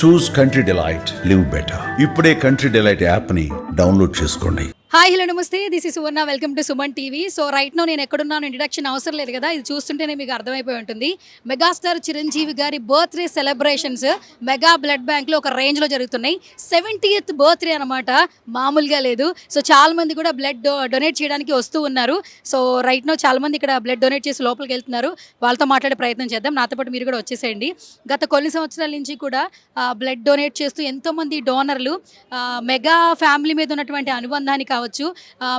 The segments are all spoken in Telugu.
చూస్ కంట్రీ డిలైట్, లివ్ బెటర్. ఇప్పుడే కంట్రీ డిలైట్ యాప్ని డౌన్లోడ్ చేసుకోండి. హాయ్ హలో నమస్తే, this is Suvarna, welcome to Suman TV. So right now నేను ఎక్కడున్నాను ఇంట్రడక్షన్ అవసరం లేదు కదా, ఇది చూస్తుంటేనే మీకు అర్థమైపోయి ఉంటుంది. మెగాస్టార్ చిరంజీవి గారి బర్త్డే సెలబ్రేషన్స్ మెగా బ్లడ్ బ్యాంక్లో ఒక రేంజ్లో జరుగుతున్నాయి. 70th బర్త్డే అనమాట, మామూలుగా లేదు. సో చాలా మంది కూడా బ్లడ్ డొనేట్ చేయడానికి వస్తూ ఉన్నారు. సో రైట్ నో చాలా మంది ఇక్కడ బ్లడ్ డొనేట్ చేసి లోపలికి వెళ్తున్నారు. వాళ్ళతో మాట్లాడే ప్రయత్నం చేద్దాం. నాతో పాటు మీరు కూడా వచ్చేసేయండి. గత కొన్ని సంవత్సరాల నుంచి కూడా బ్లడ్ డొనేట్ చేస్తూ ఎంతోమంది డోనర్లు మెగా ఫ్యామిలీ మీద ఉన్నటువంటి అనుబంధాన్ని కావచ్చు,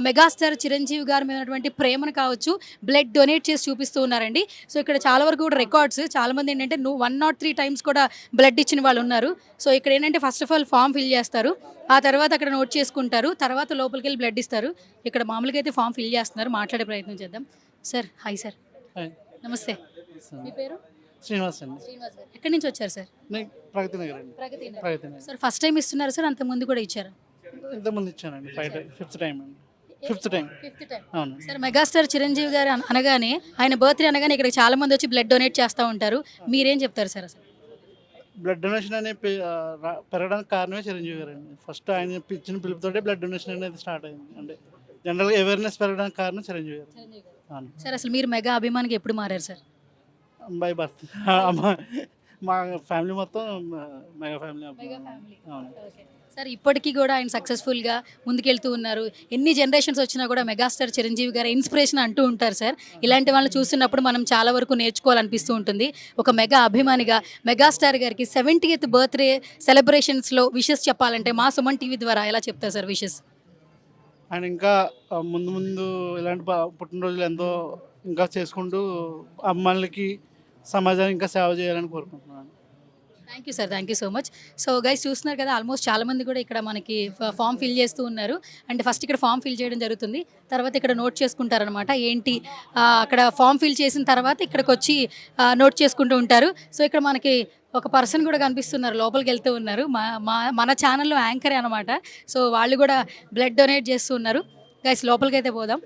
మెగాస్టార్ చిరంజీవి గారి మీద ఉన్నటువంటి ప్రేమను కావచ్చు, బ్లడ్ డొనేట్ చేసి చూపిస్తూ ఉన్నారండి. సో ఇక్కడ చాలా వరకు కూడా రికార్డ్స్, చాలా మంది ఏంటంటే 103 టైమ్స్ కూడా బ్లడ్ ఇచ్చిన వాళ్ళు ఉన్నారు. సో ఇక్కడ ఏంటంటే first of all form fill చేస్తారు, ఆ తర్వాత అక్కడ నోట్ చేసుకుంటారు, తర్వాత లోపలికి వెళ్ళి బ్లడ్ ఇస్తారు. ఇక్కడ మామూలుగా అయితే ఫామ్ ఫిల్ చేస్తున్నారు. మాట్లాడే ప్రయత్నం చేద్దాం. Sir hi sir. నమస్తే, మీ పేరు? శ్రీనివాస్ అండి. శ్రీనివాస్ గారు ఎక్కడి నుంచి వచ్చారు సార్? ప్రగతి నగర్ అండి. Pragathi Nagar. Sir first time ఇస్తున్నారు సార్, అంత ముందు కూడా ఇచ్చారు? ఇంతకుముందు ఇచ్చానండి. ఫిఫ్త్ టైం అండి. Fifth time. అవును సార్ మెగాస్టార్ చిరంజీవి గారు అనగానే, ఆయన బర్త్డే అనగానే ఇక్కడ చాలా మంది వచ్చి బ్లడ్ డొనేట్ చేస్తూ ఉంటారు. మీరేం చెప్తారు సార్ అసలు? బ్లడ్ డొనేషన్ అనే పెరగడానికి కారణమే చిరంజీవి గారు అండి. ఫస్ట్ ఆయన ఇచ్చిన పిలుపుతోటే బ్లడ్ డొనేషన్ అనేది స్టార్ట్ అయింది. అంటే జనరల్గా అవేర్నెస్ పెరగడానికి కారణం చిరంజీవి గారు. అవును సార్. అసలు మీరు మెగా అభిమానికి ఎప్పుడు మారారు సార్? By birth. మా ఫ్యామిలీ మొత్తం మెగా ఫ్యామిలీ. అవును సార్ ఇప్పటికీ కూడా ఆయన సక్సెస్ఫుల్గా ముందుకెళ్తూ ఉన్నారు. ఎన్ని జనరేషన్స్ వచ్చినా కూడా మెగాస్టార్ చిరంజీవి గారు ఇన్స్పిరేషన్ అంటూ ఉంటారు సార్. ఇలాంటి వాళ్ళని చూస్తున్నప్పుడు మనం చాలా వరకు నేర్చుకోవాలనిపిస్తూ ఉంటుంది. ఒక మెగా అభిమానిగా మెగాస్టార్ గారికి 70th బర్త్డే సెలబ్రేషన్స్లో విషెస్ చెప్పాలంటే మా సుమన్ టీవీ ద్వారా ఎలా చెప్తారు సార్ విషెస్? ఆయన ఇంకా ముందు ముందు ఇలాంటి పుట్టినరోజులు ఎంతో ఇంకా చేసుకుంటూ అమ్మాయిలకి సమాజానికి ఇంకా సేవ చేయాలని కోరుకుంటున్నాను. Thank you sir, thank you so much. So guys చూస్తున్నారు కదా, ఆల్మోస్ట్ చాలామంది కూడా ఇక్కడ మనకి ఫామ్ ఫిల్ చేస్తూ ఉన్నారు. అంటే ఫస్ట్ ఇక్కడ ఫామ్ ఫిల్ చేయడం జరుగుతుంది, తర్వాత ఇక్కడ నోట్ చేసుకుంటారనమాట. ఏంటి అక్కడ ఫామ్ ఫిల్ చేసిన తర్వాత ఇక్కడికి వచ్చి నోట్ చేసుకుంటూ ఉంటారు. సో ఇక్కడ మనకి ఒక పర్సన్ కూడా కనిపిస్తున్నారు, లోపలికి వెళ్తూ ఉన్నారు. మన ఛానల్లో యాంకరే అనమాట. సో వాళ్ళు కూడా బ్లడ్ డొనేట్ చేస్తూ ఉన్నారు. గైస్ లోపలికి అయితే పోదాం.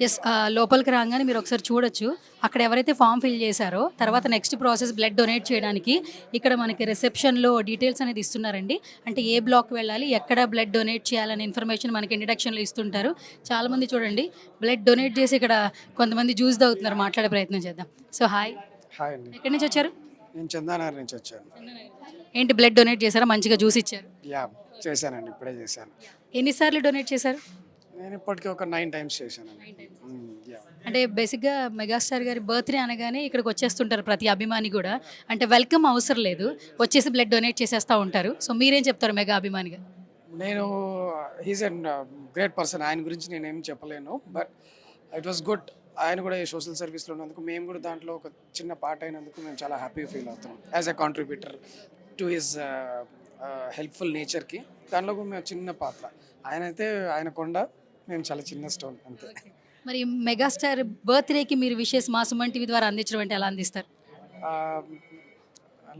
ఎస్, లోపలికి రాగానే మీరు ఒకసారి చూడొచ్చు, అక్కడ ఎవరైతే ఫామ్ ఫిల్ చేశారో తర్వాత నెక్స్ట్ ప్రాసెస్ బ్లడ్ డొనేట్ చేయడానికి ఇక్కడ మనకి రిసెప్షన్లో డీటెయిల్స్ అనేది ఇస్తున్నారండి. అంటే ఏ బ్లాక్ వెళ్ళాలి, ఎక్కడ బ్లడ్ డొనేట్ చేయాలనే ఇన్ఫర్మేషన్ మనకి ఇంట్రడక్షన్లో ఇస్తుంటారు. చాలామంది చూడండి బ్లడ్ డొనేట్ చేసి ఇక్కడ కొంతమంది జ్యూస్ తాగుతున్నారు. మాట్లాడే ప్రయత్నం చేద్దాం. So hi. హాయ్ అండి. ఎక్కడి నుంచి వచ్చారు? నేను చందానగర్ నుంచి వచ్చాను. ఏంటి బ్లడ్ డొనేట్ చేశారా? మంచిగా జ్యూస్ ఇచ్చారు? యా చేశానండి, ఇప్పుడే చేశాను. ఎన్నిసార్లు డొనేట్ చేశారు? నేను ఇప్పటికీ ఒక 9 టైమ్స్ చేశానండి. యా. అంటే బేసిక్గా మెగాస్టార్ గారి బర్త్డే అనగానే ఇక్కడికి వచ్చేస్తుంటారు ప్రతి అభిమాని కూడా. అంటే వెల్కమ్ అవసరం లేదు, వచ్చేసి బ్లడ్ డొనేట్ చేసేస్తూ ఉంటారు. సో మీరేం చెప్తారు మెగా అభిమానిగా? నేను హీస్ అండ్ గ్రేట్ పర్సన్, ఆయన గురించి నేనేం చెప్పలేను. But it was good. ఆయన కూడా ఈ సోషల్ సర్వీస్లో ఉన్నందుకు, మేము కూడా దాంట్లో ఒక చిన్న పార్ట్ అయినందుకు మేము చాలా హ్యాపీగా ఫీల్ అవుతున్నాం as a contributor to his helpful నేచర్కి. దాంట్లో కూడా మేము చిన్న పాత్ర. ఆయన కొండ, మేము చాలా చిన్న స్టోన్ అంతే. మరి మెగాస్టార్ బర్త్డేకి మీరు విషెస్ మా సుమన్ టీవీ ద్వారా అందించడం అంటే ఎలా అందిస్తారు?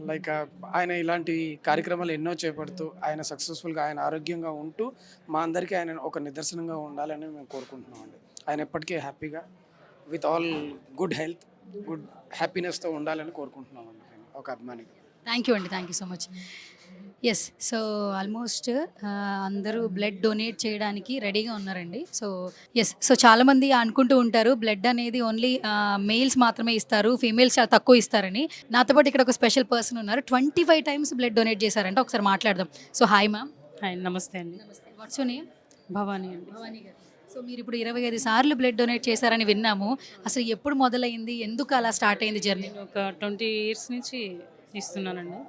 లైక్ ఆయన ఇలాంటి కార్యక్రమాలు ఎన్నో చేపడుతూ ఆయన సక్సెస్ఫుల్గా, ఆయన ఆరోగ్యంగా ఉంటూ మా అందరికీ ఆయన ఒక నిదర్శనంగా ఉండాలని మేము కోరుకుంటున్నామండి. ఆయన ఎప్పటికీ హ్యాపీగా with all good health, good హ్యాపీనెస్తో ఉండాలని కోరుకుంటున్నామండి నేను ఒక అభిమానిగా. థ్యాంక్ యూ అండి, thank you so much. Yes, so almost అందరూ బ్లడ్ డొనేట్ చేయడానికి రెడీగా ఉన్నారండి. సో ఎస్, సో చాలామంది అనుకుంటూ ఉంటారు బ్లడ్ అనేది ఓన్లీ మేల్స్ మాత్రమే ఇస్తారు, ఫీమేల్స్ చాలా తక్కువ ఇస్తారని. నాతో పాటు ఇక్కడ ఒక స్పెషల్ పర్సన్ ఉన్నారు, 25 టైమ్స్ బ్లడ్ డొనేట్ చేశారంటే. ఒకసారి మాట్లాడదాం. So hi ma'am. హాయ్, నమస్తే అండి. నమస్తే, వాట్స్ యువర్ నేమ్? భవానీ అండి. భవానీ గారు. సో మీరు ఇప్పుడు 25 సార్లు బ్లడ్ డొనేట్ చేశారని విన్నాము. అసలు ఎప్పుడు మొదలైంది, ఎందుకు అలా స్టార్ట్ అయింది జర్నీ? నేను ఒక 20 ఇయర్స్ నుంచి ఇస్తున్నానండి.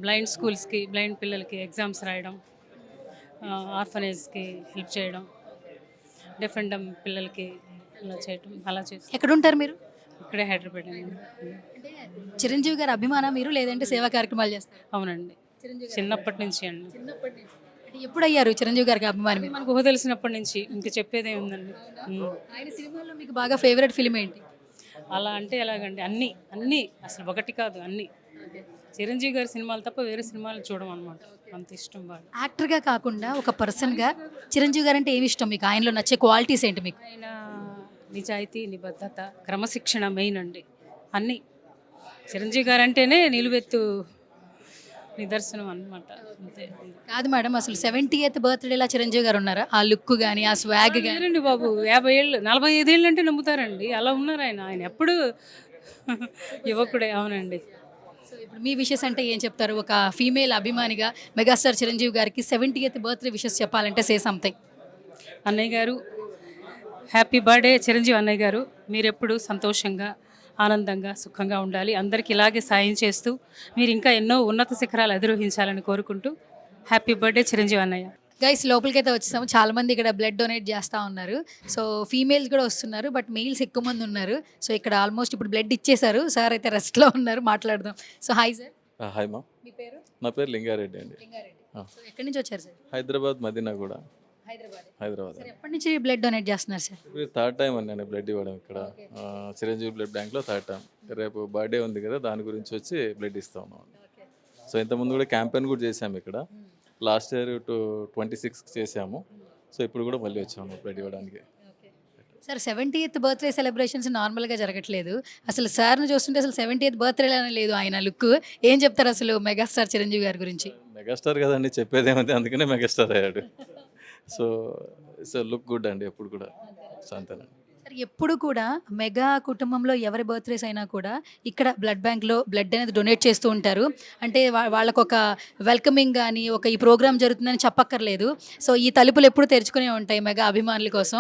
బ్లైండ్ స్కూల్స్కి, బ్లైండ్ పిల్లలకి ఎగ్జామ్స్ రాయడం, ఆర్ఫనేజ్కి హెల్ప్ చేయడం, డిఫరెంట్ పిల్లలకి ఇలా చేయడం, అలా చేస్తాం. ఎక్కడుంటారు మీరు? ఇక్కడే హైదరాబాద్ అండి. చిరంజీవి గారు అభిమానం మీరు, లేదంటే సేవా కార్యక్రమాలు చేస్తారు? అవునండి, చిన్నప్పటి నుంచి అండి. అంటే ఎప్పుడు అయ్యారు చిరంజీవి గారికి అభిమాని మీరు? మనకు ఊహ తెలిసినప్పటి నుంచి. ఇంక చెప్పేదే ఉందండి. ఆయన సినిమాల్లో మీకు బాగా ఫేవరెట్ ఫిల్మ్ ఏంటి? అలా అంటే ఎలాగండి, అన్నీ అసలు ఒకటి కాదు, అన్నీ. చిరంజీవి గారి సినిమాలు తప్ప వేరే సినిమాలు చూడడం అనమాట, అంత ఇష్టం బాగా. యాక్టర్గా కాకుండా ఒక పర్సన్గా చిరంజీవి గారు అంటే ఏమి ఇష్టం మీకు? ఆయనలో నచ్చే క్వాలిటీస్ ఏంటి మీకు? ఆయన నిజాయితీ, నిబద్ధత, క్రమశిక్షణ మెయిన్ అండి. అన్నీ చిరంజీవి గారు అంటేనే నిలువెత్తు నిదర్శనం అన్నమాట. అంతే. కాదు మేడం, అసలు 70th బర్త్డేలా చిరంజీవి గారు ఉన్నారా? ఆ లుక్ కానీ ఆ స్వాగ్ కానీ. లేరండి బాబు, 50 ఏళ్ళు 45 ఏళ్ళు అంటే నమ్ముతారండి, అలా ఉన్నారు ఆయన. ఆయన ఎప్పుడు యువకుడే. అవునండి. సో ఇప్పుడు మీ విషెస్ అంటే ఏం చెప్తారు? ఒక ఫీమేల్ అభిమానిగా మెగాస్టార్ చిరంజీవి గారికి 70th బర్త్డే విషెస్ చెప్పాలంటే సే సంథింగ్. అన్నయ్య గారు, హ్యాపీ బర్త్డే చిరంజీవి అన్నయ్య గారు. మీరెప్పుడు సంతోషంగా, ఆనందంగా, సుఖంగా ఉండాలి. అందరికీ ఇలాగే సాయం చేస్తూ మీరు ఇంకా ఎన్నో ఉన్నత శిఖరాలు అధిరోహించాలని కోరుకుంటూ హ్యాపీ బర్త్డే చిరంజీవి అన్నయ్య. గైస్ లోపలికైతే వచ్చేసాము. చాలా మంది ఇక్కడ బ్లడ్ డొనేట్ చేస్తూ ఉన్నారు. సో ఫీమేల్స్ కూడా వస్తున్నారు, బట్ మెయిల్స్ ఎక్కువ మంది ఉన్నారు. సో ఇక్కడ ఆల్మోస్ట్ ఇప్పుడు బ్లడ్ ఇచ్చేసారు. సార్ అయితే రెస్ట్లో ఉన్నారు, మాట్లాడదాం. సో హాయ్ సార్, హాయ్ మా, మీ పేరు? నా పేరు లింగారెడ్డి అండి. లింగారెడ్డి. ఆ. సో ఎక్కడి నుంచి వచ్చారు సార్? హైదరాబాద్ మదీనా కూడా. హైదరాబాద్. సార్ అండి. ఎప్పటి నుంచి బ్లడ్ డొనేట్ చేస్తున్నారు సార్? ఇప్పుడు థర్డ్ టైం అండి నేను బ్లడ్ ఇవ్వడం ఇక్కడ. చిరంజీవి బ్లడ్ బ్యాంక్లో థర్డ్ టైం. రేపు బర్త్డే ఉంది కదా, దాని గురించి వచ్చి బ్లడ్ ఇస్తా ఉన్నాం. సో ఇంతకుముందు కూడా క్యాంపెయిన్ కూడా చేసాము ఇక్కడ. లాస్ట్ ఇయర్ 26 చేసాము. సో ఇప్పుడు కూడా మళ్ళీ వచ్చాము బ్లడ్ ఇవ్వడానికి. సార్ 70th బర్త్డే సెలబ్రేషన్స్ నార్మల్గా జరగట్లేదు. అసలు సార్ని చూస్తుంటే అసలు 70th బర్త్డేలానే లేదు ఆయన లుక్. ఏం చెప్తారు అసలు మెగాస్టార్ చిరంజీవి గారి గురించి? మెగాస్టార్ కదండి, చెప్పేది ఏమంటే అందుకనే మెగాస్టార్ అయ్యాడు. సో సో లుక్ గుడ్ అండి ఎప్పుడు కూడా. సో అంతేనండి. సార్ ఎప్పుడు కూడా మెగా కుటుంబంలో ఎవరి బర్త్డేస్ అయినా కూడా ఇక్కడ బ్లడ్ బ్యాంక్లో బ్లడ్ అనేది డొనేట్ చేస్తూ ఉంటారు. అంటే వాళ్ళకు ఒక వెల్కమింగ్ కానీ ఒక ఈ ప్రోగ్రామ్ జరుగుతుందని చెప్పక్కర్లేదు. సో ఈ తలుపులు ఎప్పుడు తెరుచుకునే ఉంటాయి మెగా అభిమానుల కోసం.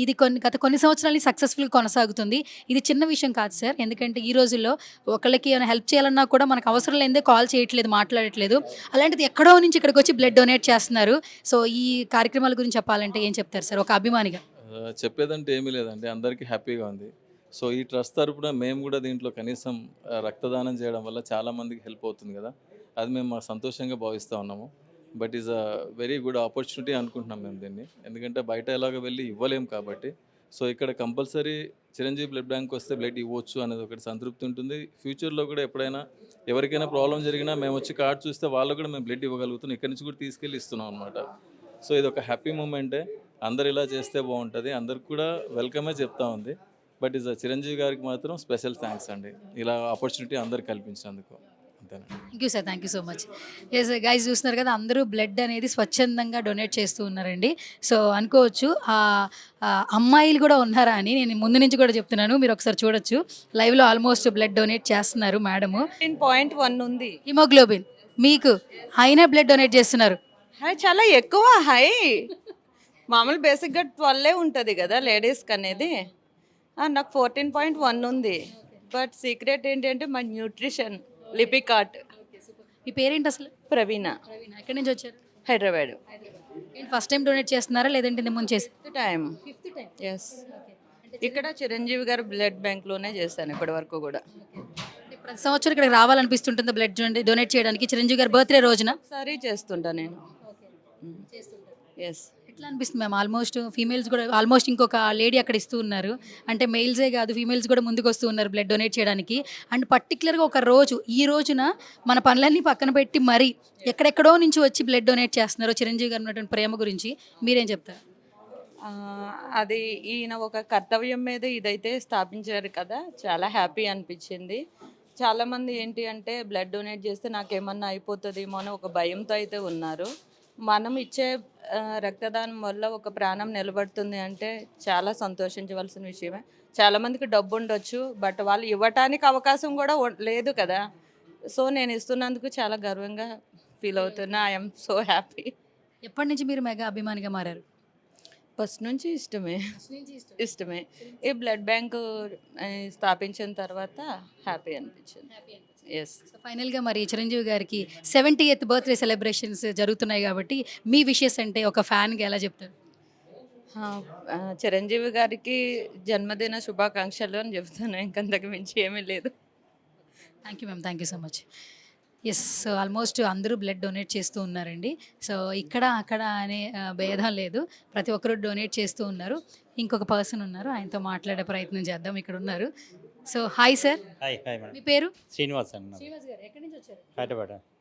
ఇది గత కొన్ని సంవత్సరాలు సక్సెస్ఫుల్గా కొనసాగుతుంది. ఇది చిన్న విషయం కాదు సార్, ఎందుకంటే ఈ రోజుల్లో ఒకళ్ళకి ఏమైనా హెల్ప్ చేయాలన్నా కూడా మనకు అవసరం లేదే కాల్ చేయట్లేదు, మాట్లాడట్లేదు. అలాంటిది ఎక్కడో నుంచి ఇక్కడికి వచ్చి బ్లడ్ డొనేట్ చేస్తున్నారు. సో ఈ కార్యక్రమాల గురించి చెప్పాలంటే ఏం చెప్తారు సార్ ఒక అభిమానిగా? చెప్పేదంటే ఏమీ లేదండి, అందరికీ హ్యాపీగా ఉంది. సో ఈ ట్రస్ట్ తరపున మేము కూడా దీంట్లో కనీసం రక్తదానం చేయడం వల్ల చాలామందికి హెల్ప్ అవుతుంది కదా, అది మేము సంతోషంగా భావిస్తూ ఉన్నాము. But is a very good opportunity అనుకుంటున్నాం మేము దీన్ని, ఎందుకంటే బయట ఎలాగ వెళ్ళి ఇవ్వలేము కాబట్టి. సో ఇక్కడ కంపల్సరీ చిరంజీవి బ్లడ్ బ్యాంక్ వస్తే బ్లడ్ ఇవ్వచ్చు అనేది ఒకటి సంతృప్తి ఉంటుంది. ఫ్యూచర్లో కూడా ఎప్పుడైనా ఎవరికైనా ప్రాబ్లం జరిగినా మేము వచ్చి కార్డ్ చూస్తే వాళ్ళు కూడా మేము బ్లడ్ ఇవ్వగలుగుతున్నాం, ఇక్కడి నుంచి కూడా తీసుకెళ్ళి ఇస్తున్నాం అనమాట. సో ఇది ఒక హ్యాపీ మూమెంటే. అందరు ఇలా చేస్తే బాగుంటుంది, అందరికి కూడా వెల్కమే చెప్తా ఉంది. బట్ ఇస్ చిరంజీవి గారికి మాత్రం స్పెషల్ థ్యాంక్స్ అండి, ఇలా ఆపర్చునిటీ అందరికి కల్పించినందుకు. అంతేనండి. Thank you sir, thank you so much. Yes guys, చూస్తున్నారు కదా అందరూ బ్లడ్ అనేది స్వచ్ఛందంగా డొనేట్ చేస్తూ ఉన్నారండి. సో అనుకోవచ్చు అమ్మాయిలు కూడా ఉన్నారా అని. నేను ముందు నుంచి కూడా చెప్తున్నాను, మీరు ఒకసారి చూడొచ్చు లైవ్లో ఆల్మోస్ట్ బ్లడ్ డొనేట్ చేస్తున్నారు మేడము. 10.1 ఉంది హిమోగ్లోబిన్ మీకు అయినా బ్లడ్ డొనేట్ చేస్తున్నారు. హై, చాలా ఎక్కువ హై. మామూలు బేసిక్గా 12 ఉంటుంది కదా లేడీస్కి అనేది. నాకు 14.1 ఉంది. బట్ సీక్రెట్ ఏంటంటే మా న్యూట్రిషన్ లిపికాట్. మీ పేరేంటి అసలు? ప్రవీణ, ఎక్కడి నుంచి వచ్చారు? హైదరాబాద్. ఏంటి ఫస్ట్ టైం డొనేట్ చేస్తున్నారా లేదంటే ఇంత ముందు చేసి? టైం ఎస్, ఇక్కడ చిరంజీవి గారు బ్లడ్ బ్యాంక్లోనే చేశాను ఇప్పటి వరకు కూడా. ప్రతి సంవత్సరం ఇక్కడికి రావాలనిపిస్తుంటుంది బ్లడ్ డొనేట్ చేయడానికి చిరంజీవి గారి బర్త్డే రోజున? సరే చేస్తుంటా నేను. ఎస్. ఎట్లా అనిపిస్తుంది మ్యామ్? ఆల్మోస్ట్ ఫీమేల్స్ కూడా ఆల్మోస్ట్ ఇంకొక లేడీ అక్కడ ఇస్తూ ఉన్నారు. అంటే మెయిల్సే కాదు ఫీమేల్స్ కూడా ముందుకు వస్తూ ఉన్నారు బ్లడ్ డొనేట్ చేయడానికి. అండ్ పర్టికులర్గా ఒక రోజు, ఈ రోజున మన పనులన్నీ పక్కన పెట్టి మరీ ఎక్కడెక్కడో నుంచి వచ్చి బ్లడ్ డొనేట్ చేస్తున్నారు. చిరంజీవి గారు ఉన్నటువంటి ప్రేమ గురించి మీరేం చెప్తారు? అది ఈయన ఒక కర్తవ్యం మీద ఇదైతే స్థాపించారు కదా, చాలా హ్యాపీ అనిపించింది. చాలామంది ఏంటి అంటే బ్లడ్ డొనేట్ చేస్తే నాకేమన్నా అయిపోతుందేమో అని ఒక భయంతో అయితే ఉన్నారు. మనం ఇచ్చే రక్తదానం వల్ల ఒక ప్రాణం నిలబడుతుంది అంటే చాలా సంతోషించవలసిన విషయమే. చాలామందికి డబ్బు ఉండొచ్చు, బట్ వాళ్ళు ఇవ్వటానికి అవకాశం కూడా లేదు కదా. సో నేను ఇస్తున్నందుకు చాలా గర్వంగా ఫీల్ అవుతున్నా. I'm so happy. ఎప్పటి నుంచి మీరు మెగా అభిమానిగా మారారు? ఫస్ట్ నుంచి ఇష్టమే. ఈ బ్లడ్ బ్యాంక్ స్థాపించిన తర్వాత హ్యాపీ అనిపించింది. ఎస్. ఫైనల్గా మరి చిరంజీవి గారికి 70th బర్త్డే సెలబ్రేషన్స్ జరుగుతున్నాయి కాబట్టి మీ విషెస్ అంటే ఒక ఫ్యాన్గా ఎలా చెప్తారు? చిరంజీవి గారికి జన్మదిన శుభాకాంక్షలు అని చెప్తున్నాను, ఇంకంతకు మించి ఏమీ లేదు. Thank you ma'am, thank you so much. Yes, so almost అందరూ బ్లడ్ డొనేట్ చేస్తూ ఉన్నారండి. సో ఇక్కడ అక్కడ అనే భేదం లేదు, ప్రతి ఒక్కరు డొనేట్ చేస్తూ ఉన్నారు. ఇంకొక పర్సన్ ఉన్నారు, ఆయనతో మాట్లాడే ప్రయత్నం చేద్దాం. ఇక్కడ ఉన్నారు. So hi sir. Hi madam. మీ పేరు? శ్రీనివాస్ అండి. శ్రీనివాస్ గారు ఎక్కడి నుంచి వచ్చారు?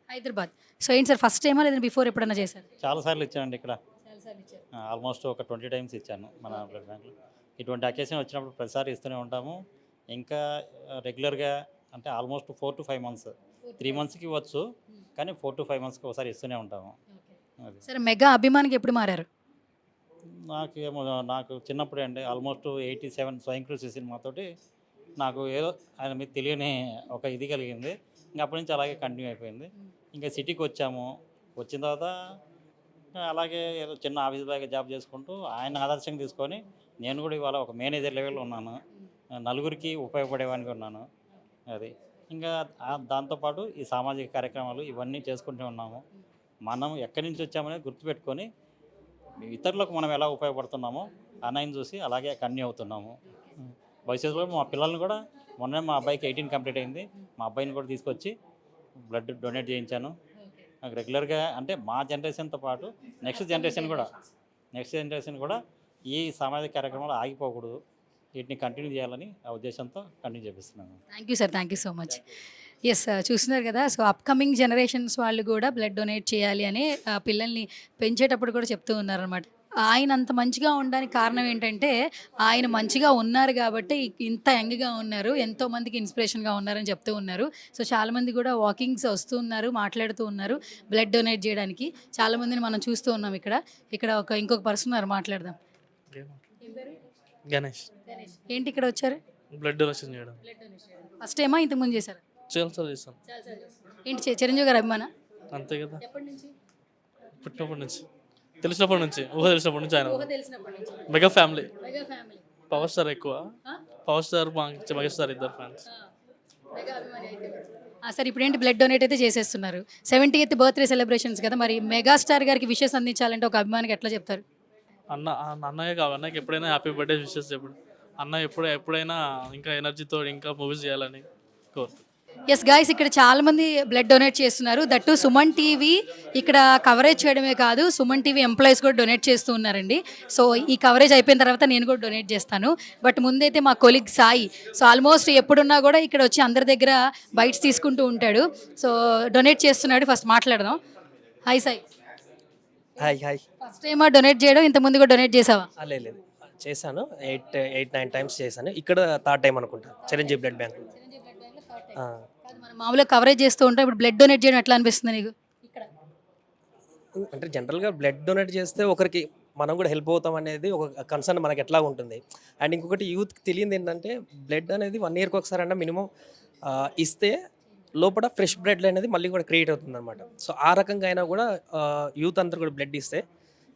హైదరాబాద్. సో ఏంటి సార్ ఫస్ట్ టైమా లేదంటే బిఫోర్ ఎప్పుడైనా చేశారు? చాలాసార్లు ఇచ్చానండి ఇక్కడ. చాలాసార్లు ఇచ్చారు. ఆల్మోస్ట్ ఒక 20 టైమ్స్ ఇచ్చాను మన బ్లడ్ బ్యాంక్లో. ఇటువంటి అకేషన్ వచ్చినప్పుడు ప్రతిసారి ఇస్తూనే ఉంటాము. ఇంకా రెగ్యులర్గా అంటే ఆల్మోస్ట్ 4 to 5 months, 3 monthsకి ఇవ్వచ్చు. కానీ 4 to 5 monthsకి ఒకసారి ఇస్తూనే ఉంటాము. అది సరే, మెగా అభిమానికి ఎప్పుడు మారారు? నాకు చిన్నప్పుడే అండి, ఆల్మోస్ట్ 87 స్వయం కృషి సినిమాతోటి నాకు ఏదో ఆయన మీద తెలియని ఒక ఇది కలిగింది. ఇంకా అప్పటి నుంచి అలాగే కంటిన్యూ అయిపోయింది. ఇంకా సిటీకి వచ్చాము. వచ్చిన తర్వాత అలాగే ఏదో చిన్న ఆఫీస్ బాయ్ జాబ్ చేసుకుంటూ ఆయన ఆదర్శంగా తీసుకొని నేను కూడా ఇవాళ ఒక మేనేజర్ లెవెల్లో ఉన్నాను. నలుగురికి ఉపయోగపడేవానికి ఉన్నాను. అది ఇంకా దాంతోపాటు ఈ సామాజిక కార్యక్రమాలు ఇవన్నీ చేసుకుంటూ ఉన్నాము. మనం ఎక్కడి నుంచి వచ్చామనేది గుర్తుపెట్టుకొని ఇతరులకు మనం ఎలా ఉపయోగపడుతున్నామో అన్నయ్యని చూసి అలాగే కంటిన్యూ అవుతున్నాము. భవిష్యత్తులో మా పిల్లల్ని కూడా, మొన్న మా అబ్బాయికి 18 కంప్లీట్ అయింది, మా అబ్బాయిని కూడా తీసుకొచ్చి బ్లడ్ డొనేట్ చేయించాను. నాకు రెగ్యులర్గా అంటే మా జనరేషన్తో పాటు నెక్స్ట్ జనరేషన్ కూడా ఈ సామాజిక కార్యక్రమాలు ఆగిపోకూడదు, వీటిని కంటిన్యూ చేయాలని ఆ ఉద్దేశంతో కంటిన్యూ చేపిస్తున్నాను. Thank you sir, thank you so much. Yes, చూస్తున్నారు కదా. సో అప్కమింగ్ జనరేషన్స్ వాళ్ళు కూడా బ్లడ్ డొనేట్ చేయాలి అని పిల్లల్ని పెంచేటప్పుడు కూడా చెప్తూ ఉన్నారనమాట. ఆయన అంత మంచిగా ఉండడానికి కారణం ఏంటంటే ఆయన మంచిగా ఉన్నారు కాబట్టి ఇంత యంగ్గా ఉన్నారు, ఎంతోమందికి ఇన్స్పిరేషన్గా ఉన్నారని చెప్తూ ఉన్నారు. సో చాలామంది కూడా వాకింగ్స్ వస్తూ ఉన్నారు, మాట్లాడుతూ ఉన్నారు బ్లడ్ డొనేట్ చేయడానికి. చాలామందిని మనం చూస్తూ ఉన్నాం. ఇక్కడ ఇంకొక పర్సన్ ఉన్నారు, మాట్లాడదాం. గణేష్. ఏంటి ఇక్కడ వచ్చారు? బ్లడ్ డొనేషన్ చేయడం ఫస్ట్ టైమా ఇంతకుముందు చేశారు? చాలా చేస్తాం. ఏంటి చిరంజీవి గారు అభిమాన? అంతే కదా, ఎప్పటి నుంచి? పుట్టినప్పటి నుంచి, తెలిసినప్పటి నుంచి, తెలిసినప్పటి నుంచి ఆయన తెలిసినప్పటి నుంచి. Mega family. Mega family. Power star ఎక్కువ, పవర్ స్టార్ మెగా స్టార్ ఇద్దరు ఫ్యాన్స్. మెగా అభిమాని అయితే. సరే, ఇప్పుడు ఏంటి బ్లడ్ డొనేట్ అయితే చేసేస్తున్నారు, 70th బర్త్డే సెలబ్రేషన్స్ కదా, మరి మెగాస్టార్ గారికి విషెస్ అందించాలంటే ఒక అభిమానికి ఎట్లా చెప్తారు? అన్నయ్య కావాలి, అన్నయ్యకి ఎప్పుడైనా హ్యాపీ బర్త్డే విషెస్ చెప్పండి. అన్న ఎప్పుడైనా ఇంకా ఎనర్జీతో ఇంకా మూవీస్ చేయాలని కోరుతున్నాను. ఎస్ గాయస్, ఇక్కడ చాలా మంది బ్లడ్ డొనేట్ చేస్తున్నారు. దట్టు సుమన్ టీవీ ఇక్కడ కవరేజ్ చేయడమే కాదు, సుమన్ టీవీ ఎంప్లాయీస్ కూడా డొనేట్ చేస్తూ ఉన్నారండి. సో ఈ కవరేజ్ అయిపోయిన తర్వాత నేను కూడా డొనేట్ చేస్తాను. బట్ ముందైతే మా కొలీగ్ సాయి, సో ఆల్మోస్ట్ ఎప్పుడున్నా కూడా ఇక్కడ వచ్చి అందరి దగ్గర బైట్స్ తీసుకుంటూ ఉంటాడు. సో డొనేట్ చేస్తున్నాడు. ఫస్ట్ మాట్లాడదాం. హాయ్ సాయి. హాయ్. ఫస్ట్ టైమా డొనేట్ చేయడం? ఇంతకుముందు కూడా డొనేట్ చేసావా? లేదు, చేశాను. 8-9 టైమ్స్ చేశాను. ఇక్కడ థర్డ్ టైం అనుకుంటా చిరంజీవి బ్లడ్ బ్యాంక్. మనం మామూలుగా కవరేజ్ చేస్తూ ఉంటాం, ఇప్పుడు బ్లడ్ డొనేట్ చేయడం ఎట్లా అనిపిస్తుంది నీకు? అంటే జనరల్గా బ్లడ్ డొనేట్ చేస్తే ఒకరికి మనం కూడా హెల్ప్ అవుతాం అనేది ఒక కన్సర్న్ మనకి ఎట్లా ఉంటుంది. అండ్ ఇంకొకటి యూత్కి తెలియదు ఏంటంటే బ్లడ్ అనేది 1 yearకి ఒకసారి అన్న మినిమం ఇస్తే లోపల ఫ్రెష్ బ్లడ్ అనేది మళ్ళీ కూడా క్రియేట్ అవుతుంది అనమాట. సో ఆ రకంగా అయినా కూడా యూత్ అందరూ కూడా బ్లడ్ ఇస్తే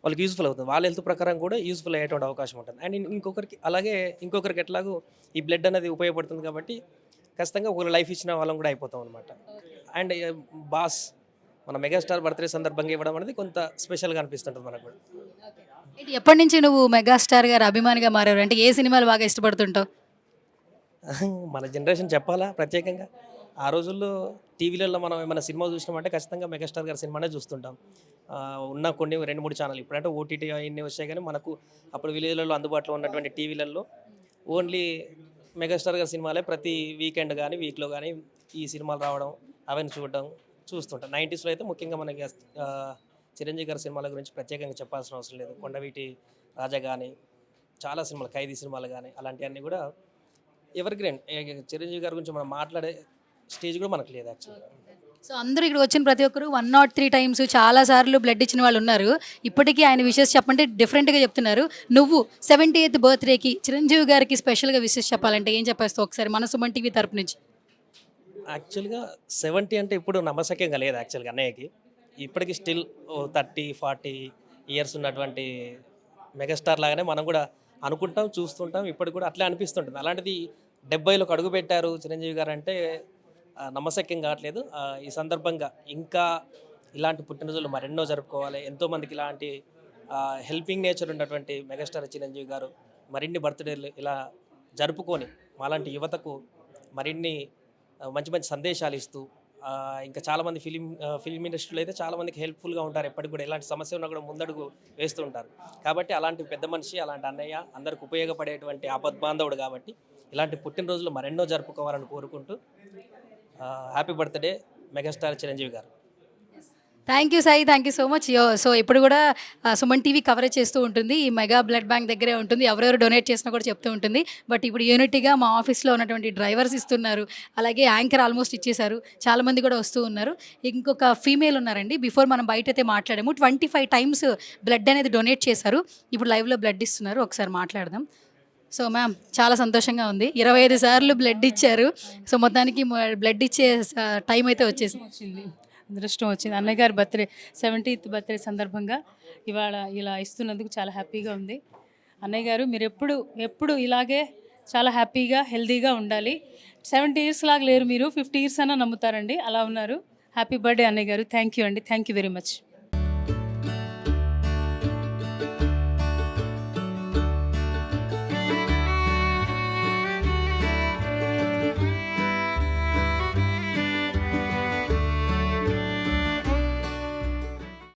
వాళ్ళకి యూస్ఫుల్ అవుతుంది, వాళ్ళ హెల్త్ ప్రకారం కూడా యూస్ఫుల్ అయ్యేటువంటి అవకాశం ఉంటుంది. అండ్ ఇంకొకరికి ఎట్లాగో ఈ బ్లడ్ అనేది ఉపయోగపడుతుంది కాబట్టి ఖచ్చితంగా ఒకరు లైఫ్ ఇచ్చిన వాళ్ళం కూడా అయిపోతాం అనమాట. అండ్ బాస్ మన మెగాస్టార్ బర్త్డే సందర్భంగా ఇవ్వడం అనేది కొంత స్పెషల్గా అనిపిస్తుంటుంది మనకు కూడా. ఎప్పటి నుంచి నువ్వు మెగాస్టార్ గారు అభిమానిగా మారారు? అంటే ఏ సినిమాలు బాగా ఇష్టపడుతుంటావు? మన జనరేషన్ చెప్పాలా ప్రత్యేకంగా, ఆ రోజుల్లో టీవీలలో మనం ఏమైనా సినిమా చూసినామంటే ఖచ్చితంగా మెగాస్టార్ గారి సినిమానే చూస్తుంటాం. ఉన్న కొన్ని 2-3 ఛానల్, ఇప్పుడంటే ఓటీటీ అవన్నీ వచ్చాయి, కానీ మనకు అప్పుడు విలేజ్లలో అందుబాటులో ఉన్నటువంటి టీవీలలో ఓన్లీ మెగాస్టార్ గారి సినిమాలే ప్రతి వీకెండ్ కానీ వీక్లో కానీ ఈ సినిమాలు రావడం అవన్నీ చూస్తుంటాం. 90sలో అయితే ముఖ్యంగా మనకి చిరంజీవి గారి సినిమాల గురించి ప్రత్యేకంగా చెప్పాల్సిన అవసరం లేదు. కొండవీటి రాజా కానీ, చాలా సినిమాలు, ఖైదీ సినిమాలు కానీ అలాంటివన్నీ కూడా ఎవర్ గ్రీన్. చిరంజీవి గారి గురించి మనం మాట్లాడే స్టేజ్ కూడా మనకు లేదు యాక్చువల్గా. సో అందరూ ఇక్కడ వచ్చిన ప్రతి ఒక్కరు 103 times చాలా సార్లు బ్లడ్ ఇచ్చిన వాళ్ళు ఉన్నారు. ఇప్పటికీ ఆయన విషెస్ చెప్పంటే డిఫరెంట్గా చెప్తున్నారు. నువ్వు 70th బర్త్డేకి చిరంజీవి గారికి స్పెషల్గా విషెస్ చెప్పాలంటే ఏం చెప్పేస్తావు ఒకసారి మన సుమన్ టీవీ తరపు నుంచి? యాక్చువల్గా 70 అంటే ఇప్పుడు నమ్మశక్యంగా లేదు యాక్చువల్గా అన్నయ్యకి. ఇప్పటికీ స్టిల్ 30-40 years ఉన్నటువంటి మెగాస్టార్ లాగానే మనం కూడా అనుకుంటాం, చూస్తుంటాం. ఇప్పటికి కూడా అట్లే అనిపిస్తుంటుంది. అలాంటిది 70లోకి అడుగు పెట్టారు చిరంజీవి గారు అంటే నమ్మశక్యం కావట్లేదు. ఈ సందర్భంగా ఇంకా ఇలాంటి పుట్టినరోజులు మరెన్నో జరుపుకోవాలి. ఎంతోమందికి ఇలాంటి హెల్పింగ్ నేచర్ ఉన్నటువంటి మెగాస్టార్ చిరంజీవి గారు మరిన్ని బర్త్డేలు ఇలా జరుపుకొని మాలాంటి యువతకు మరిన్ని మంచి మంచి సందేశాలు ఇస్తూ ఇంకా చాలామంది ఫిలిం ఇండస్ట్రీలో అయితే చాలామందికి హెల్ప్ఫుల్గా ఉంటారు. ఎప్పటికి కూడా ఎలాంటి సమస్య ఉన్నా కూడా ముందడుగు వేస్తూ ఉంటారు. కాబట్టి అలాంటి పెద్ద మనిషి, అలాంటి అన్నయ్య అందరికి ఉపయోగపడేటువంటి ఆపద్బాంధవుడు కాబట్టి ఇలాంటి పుట్టినరోజులు మరెన్నో జరుపుకోవాలని కోరుకుంటూ హ్యాపీ బర్త్డే మెగాస్టార్ చిరంజీవి గారు. Thank you Sai, thank you so much. So ఇప్పుడు కూడా సుమన్ టీవీ కవరేజ్ చేస్తూ ఉంటుంది. ఈ మెగా బ్లడ్ బ్యాంక్ దగ్గరే ఉంటుంది. ఎవరెవరు డొనేట్ చేసినా కూడా చెప్తూ ఉంటుంది. బట్ ఇప్పుడు యూనిటీగా మా ఆఫీస్లో ఉన్నటువంటి డ్రైవర్స్ ఇస్తున్నారు, అలాగే యాంకర్ ఆల్మోస్ట్ ఇచ్చేశారు, చాలామంది కూడా వస్తూ ఉన్నారు. ఇంకొక ఫీమేల్ ఉన్నారండి. బిఫోర్ మనం బయట అయితే మాట్లాడాము, 25 టైమ్స్ బ్లడ్ అనేది డొనేట్ చేశారు. ఇప్పుడు లైవ్లో బ్లడ్ ఇస్తున్నారు. ఒకసారి మాట్లాడదాం. సో మ్యామ్, చాలా సంతోషంగా ఉంది. 25 సార్లు బ్లడ్ ఇచ్చారు. సో మొత్తానికి బ్లడ్ ఇచ్చే టైం అయితే వచ్చేసింది. వచ్చింది, అదృష్టం వచ్చింది. అన్నయ్య గారి బర్త్డే 70th బర్త్డే సందర్భంగా ఇవాళ ఇలా ఇస్తున్నందుకు చాలా హ్యాపీగా ఉంది. అన్నయ్య గారు మీరు ఎప్పుడు ఇలాగే చాలా హ్యాపీగా హెల్తీగా ఉండాలి. 70 years లాగా లేరు మీరు, 50 years అన్నా నమ్ముతారండి, అలా ఉన్నారు. హ్యాపీ బర్త్డే అన్నయ్య గారు. థ్యాంక్ యూ అండి, థ్యాంక్ యూ వెరీ మచ్.